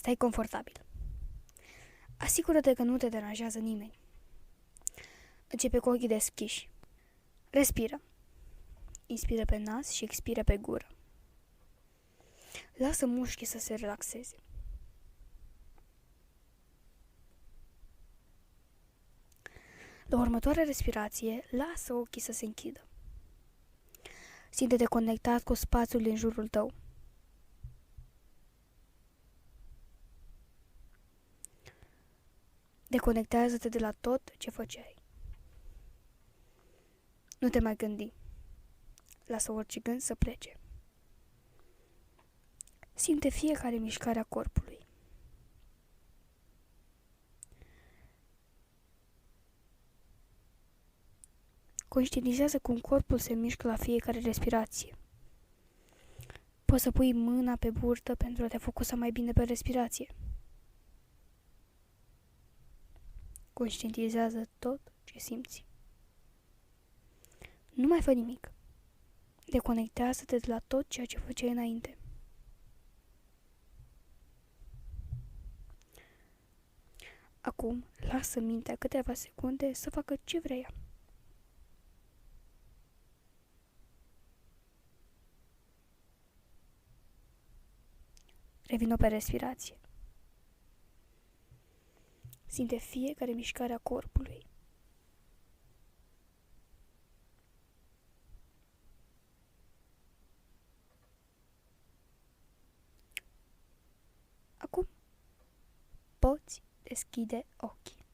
Stai confortabil. Asigură-te că nu te deranjează nimeni. Începe cu ochii deschiși. Respiră. Inspiră pe nas și expiră pe gură. Lasă mușchii să se relaxeze. La următoarea respirație, lasă ochii să se închidă. Simte-te conectat cu spațiul din jurul tău. Deconectează-te de la tot ce făceai. Nu te mai gândi. Lasă orice gând să plece. Simte fiecare mișcare a corpului. Conștientizează cum corpul se mișcă la fiecare respirație. Poți să pui mâna pe burtă pentru a te focusa mai bine pe respirație. Conștientizează tot ce simți. Nu mai fă nimic. Deconectează-te de la tot ceea ce făceai înainte. Acum, lasă mintea câteva secunde să facă ce vrea. Revină pe respirație. Simte fiecare mișcare a corpului. Acum poți deschide ochii.